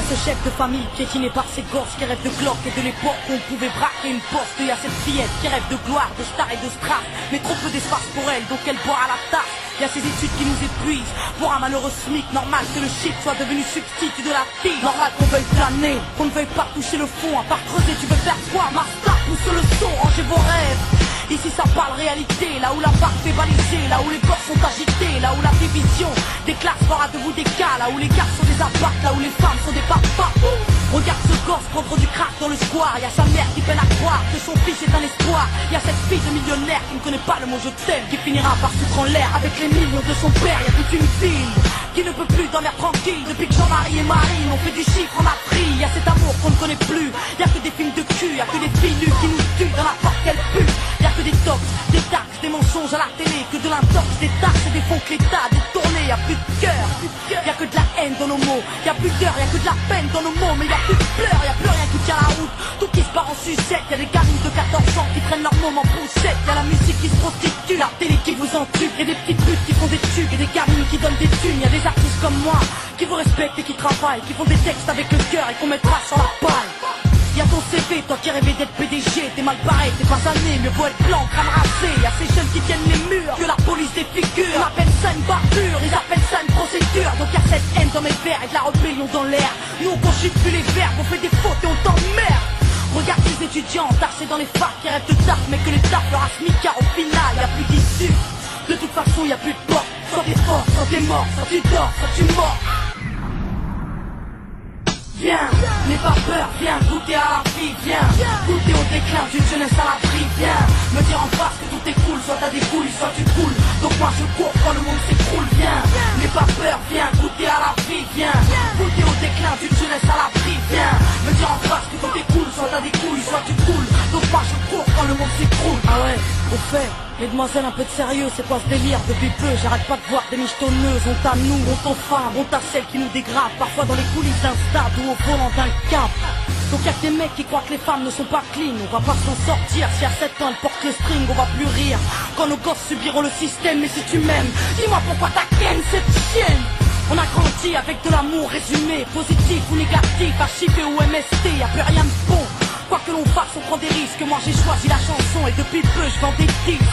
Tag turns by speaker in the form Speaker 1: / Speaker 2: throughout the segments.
Speaker 1: ce chef de famille piétiné par ses gosses qui rêvent de glock et de l'époque où on pouvait braquer une poste. Y'a cette fillette qui rêve de gloire, de star et de strass, mais trop peu d'espace pour elle, donc elle boit à la tasse. Y'a ces études qui nous épuisent, pour un malheureux SMIC, normal que le shit soit devenu substitut de la fille. Normal qu'on veuille planer, qu'on ne veuille pas toucher le fond, à part creuser tu veux faire quoi? Master, pousse le son, rangez vos rêves. Ici ça parle réalité, là où la barre fait baliser, là où les corps sont agités, là où la division des classes fera de vous des cas, là où les gars sont des apparts, là où les femmes sont des papas. Regarde ce gosse prendre du crack dans le square, y'a sa mère qui peine à croire que son fils est un espoir. Y'a cette fille de millionnaire qui ne connaît pas le mot je t'aime, qui finira par foutre en l'air avec les millions de son père. Y'a toute une ville qui ne peut plus dormir tranquille depuis que Jean-Marie et Marine ont fait du chiffre en Afrique. Y'a cet amour qu'on ne connaît plus, y'a que des films de cul, y'a que des filles nues qui nous tuent dans la porte qu'elles puent. Y'a que des tops, des taxes, des mensonges à la télé, que de l'intox, des taxes et des fonds que l'État a détournés. Y'a plus de cœur, y'a que de la haine dans nos mots, y'a plus d'heures, y'a que de la peine dans nos mots, mais y'a plus de pleurs, y'a plus rien qui tient la route. Tout qui se part en sucette, y'a des gamines de 14 ans qui traînent leur môme en poussette, y'a la musique qui se prostitue, la télé qui vous entube, y'a des petites putes qui font des tubes, et des gamines qui donnent des thunes, y'a des artistes comme moi qui vous respectent et qui travaillent, qui font des textes avec le cœur et qu'on mettra sur la paille. Y'a ton CV, toi qui rêvais d'être PDG, t'es mal barré, t'es pas sané, mieux vaut être blanc, crâne rasé. Y'a ces jeunes qui tiennent les murs, que la police des figures. On appelle ça une barbure, ils appellent ça une procédure. Donc y'a cette haine dans mes vers et de la rébellion dans l'air. Nous on conjugue plus les verbes, on fait des fautes et on t'emmerde. Regarde ces étudiants tassés dans les facs qui rêvent de taf, mais que les taf leur a smicard au final, y'a plus d'issue. De toute façon y'a plus de porte, soit t'es fort, soit t'es mort, soit tu dors, soit tu mords. Viens, n'aie pas peur, viens goûter à la vie, viens goûter au déclin d'une jeunesse à l'abri, viens me dire en face que tout est cool, soit t'as des couilles, soit tu coules. Donc moi je cours quand le monde s'écroule, viens, n'aie pas peur, viens goûter à la vie, viens goûter au déclin d'une jeunesse à l'abri, viens me dire en face que tout est cool, soit t'as des couilles, soit tu coules. Donc moi je cours quand le monde s'écroule. Ah ouais, au fait, mesdemoiselles, un peu de sérieux, c'est quoi ce délire? Depuis peu, j'arrête pas de voir des michetonneuses. Honte à nous, honte aux femmes, honte à celles qui nous dégradent, parfois dans les coulisses d'un stade ou au volant d'un cap. Donc y'a que des mecs qui croient que les femmes ne sont pas clean. On va pas s'en sortir, si à 7 ans elles portent le string, on va plus rire quand nos gosses subiront le système. Mais si tu m'aimes, dis-moi pourquoi t'as ken cette chienne. On a grandi avec de l'amour résumé, positif ou négatif, archivé ou MST, y'a plus rien de bon. Quoi que l'on fasse, on prend des risques. Moi j'ai choisi la chanson et depuis peu je vends des disques.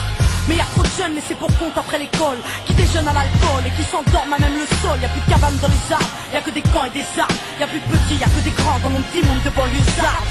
Speaker 1: Mais y'a trop de jeunes laissés pour compte après l'école, qui déjeunent à l'alcool et qui s'endorment à même le sol. Y'a plus de cabanes dans les arbres, y'a que des camps et des armes. Y'a plus de petits, y'a que des grands dans mon petit monde de banlieusards.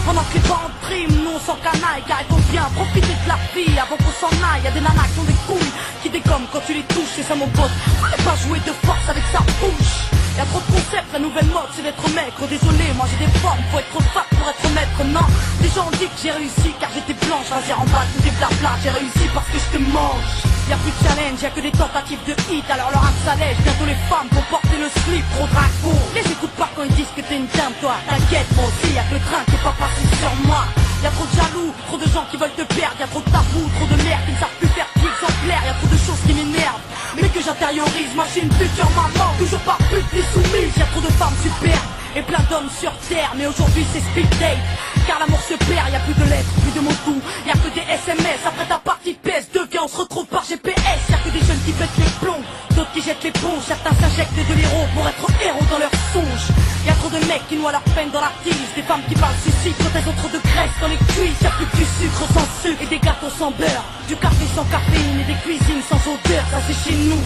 Speaker 1: Pendant que les parents triment, nous on s'en canaille, car il faut bien profiter de la vie avant qu'on s'en aille. Y'a des nanas qui ont des couilles, qui dégomment quand tu les touches, c'est ça mon pote. Faut pas jouer de force avec sa bouche. Y'a trop de concepts, la nouvelle mode c'est d'être maigre. Désolé, moi j'ai des formes, faut être fat pour être maître. Non, les gens ont dit que j'ai réussi car j'étais blanche. Vas-y remballe tout des blabla, j'ai réussi parce que je te mange. Y'a plus de challenge, y'a que des tentatives de hit. Alors leur âme s'allège, bientôt les femmes vont porter le slip. Trop dragon, les écoute pas quand ils disent que t'es une dame toi. T'inquiète, moi aussi y'a que le train qui est pas passé sur moi. Y'a trop de jaloux, trop de gens qui veulent te perdre. Y'a trop de tabous, trop de merde qui ne savent plus faire exemplaire. Y'a trop de choses qui m'énervent, mais que j'intériorise. Moi je suis une future maman, toujours pas pute ni soumise. Y'a trop de femmes superbes et plein d'hommes sur terre. Mais aujourd'hui c'est speed date, car l'amour se perd. Y'a plus de lettres, plus de mots doux, y'a que des SMS. Après ta partie PS2, viens on se retrouve par GPS. Y'a que des jeunes qui pètent les plombs, d'autres qui jettent l'éponge. Certains s'injectent de l'héros pour être héros dans leurs songes. Y'a trop de mecs qui noient leur peine dans la tise, des femmes qui parlent suicide quand elles ont trop de graisse dans les cuisses. Y'a plus que du sucre sans sucre et des gâteaux sans beurre, du café sans caféine et des cuisines sans odeur. Ça c'est chez nous,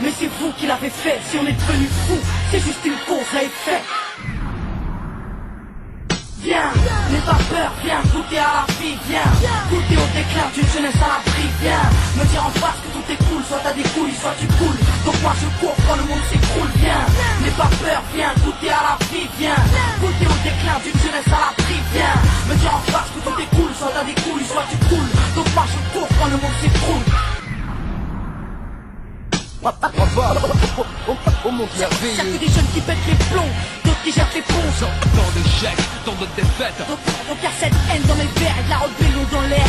Speaker 1: mais c'est vous qui l'avez fait. Si on est devenu fou, c'est juste une cause à effet. Viens, n'aie pas peur, viens goûter à la vie, viens goûter au déclin d'une jeunesse à l'abri, viens me dire en face que tout est cool, soit t'as des couilles, soit tu coules. Donc moi je cours quand le monde s'écroule, viens, n'aie pas peur, viens goûter à la vie, viens goûter au déclin d'une jeunesse à l'abri, viens me dire en face que tout est cool, soit t'as des couilles, soit tu coules. Donc moi je cours quand le monde s'écroule.
Speaker 2: Au monde merveilleux.
Speaker 1: Y'a que des jeunes qui pètent les plombs, d'autres qui jettent l'éponge.
Speaker 3: Tant d'échecs, tant de défaites.
Speaker 1: Donc y'a cette haine dans mes vers et de la rébellion dans l'air.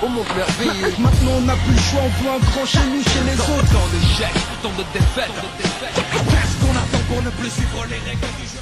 Speaker 2: Au monde merveilleux.
Speaker 4: Maintenant on n'a plus le choix, on voit un grand chez nous, chez les autres.
Speaker 3: Tant d'échecs, tant de défaites. Qu'est-ce qu'on attend pour ne plus suivre les règles du jeu?